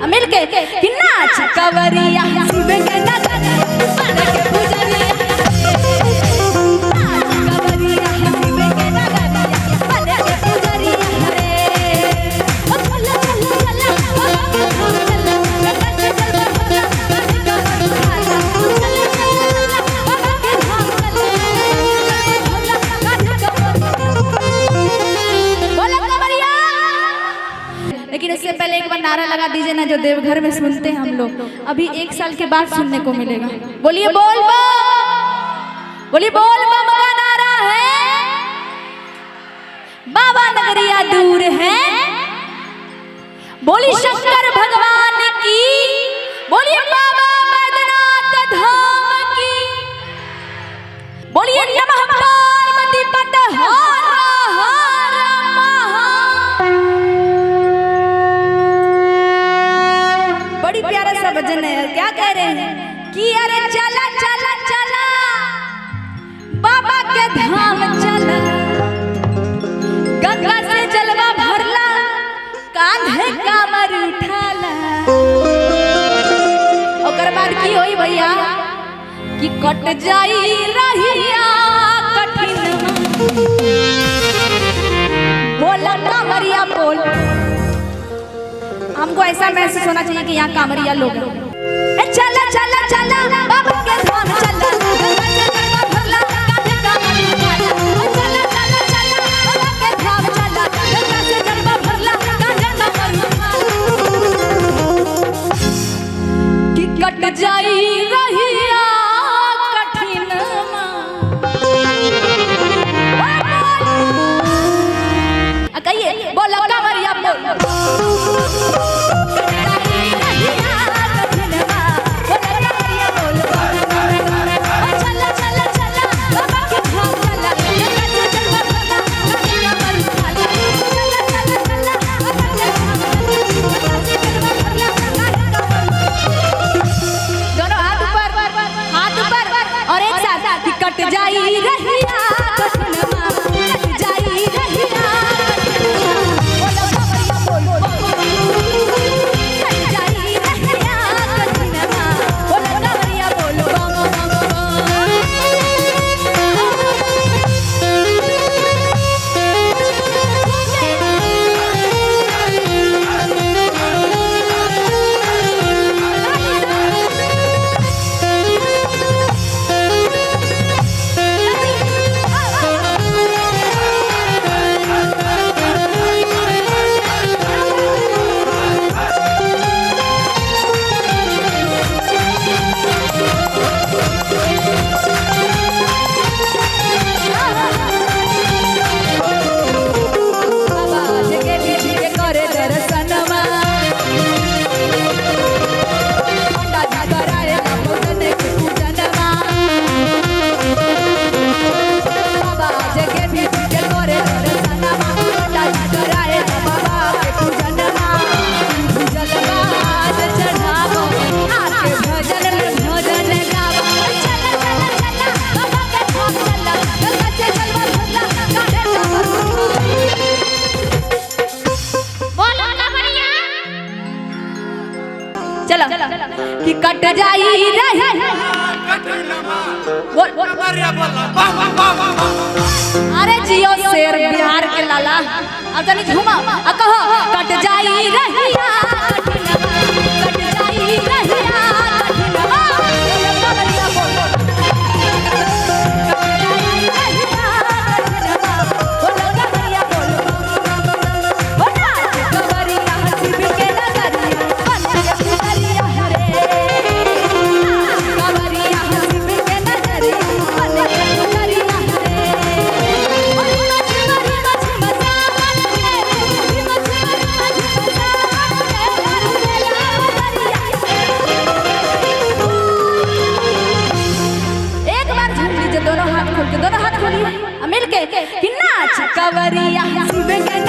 मिलके कि नाच कवरिया शिव के नगरिया बन के पुजरिया नाच कवरिया शिव के नगरिया बन के पुजरिया रे ओ चला चला चला बाबा के धाम चला गंगा से चल भोला बन के पुजरिया चला चला बाबा के धाम चला भोला बन के बोला कवरिया। लेकिन इससे पहले एक बार नारा लगा दीजिए ना, जो देवघर में सुनते हैं हम लोग, अभी 1 साल के बाद सुनने को मिलेगा। बोलिए बोल बम, बोलिए बोल बम का नारा है। बाबा नगरिया दूर है, बोली शंकर भगवान की, बोलिए बाबा बैद्यनाथ धाम की, बोलिए नमः पार्वती पट हर हर महा। बड़ी प्यारा सा भजन है, क्या कह रहे हैं कि अरे चला चला चला बाबा के धाम चला, गंगा से जलवा भरला, कांधे कामर उठाला। ओकर बाद की होई भैया कि कट जाई रहिया कठिन, बोला कांवरिया बोल। हमको ऐसा महसूस होना चाहिए कि यहाँ कांवरिया लोग चला चला चला बाबा के धाम चला, गंगा से जलवा भरला, कांधे कामर उठाला। चला चला चला बाबा के धाम चला, गंगा से जलवा भरला, कांधे कामर उठाला। कि कट जाई रहिया कठिन कहिए बोला कांवरिया बोल। और एक साथ कट जाई रहिया कठिनमा, कट जाई रहिया बोलो कांवरिया बोल। कट जाई रहिया कठिनमा, बोलो कांवरिया बोल। चलो कि कट जाई रही अरे जियो शेर बिहार के लाला, अब तनी झूमा कहो कट जाई रहिया कट जाई रहिया कठिनमा, कांवरिया बोल। कट जाई रहिया कठिनमा, बोलो कांवरिया बोल। ओ नाच कांवरिया शिव के नगरिया बन के पुजरिया रे, नाच कांवरिया शिव के नगरिया बन के पुजरिया रे। ओ मछमरी मछमसा मन के, मछमरी मछमसा मन के, भर देला बदरिया। एक बार झूम लीजिए, दोनों हाथ खोल के, दोनों हाथ खोलिए मिलके कि नाच कांवरिया शिव के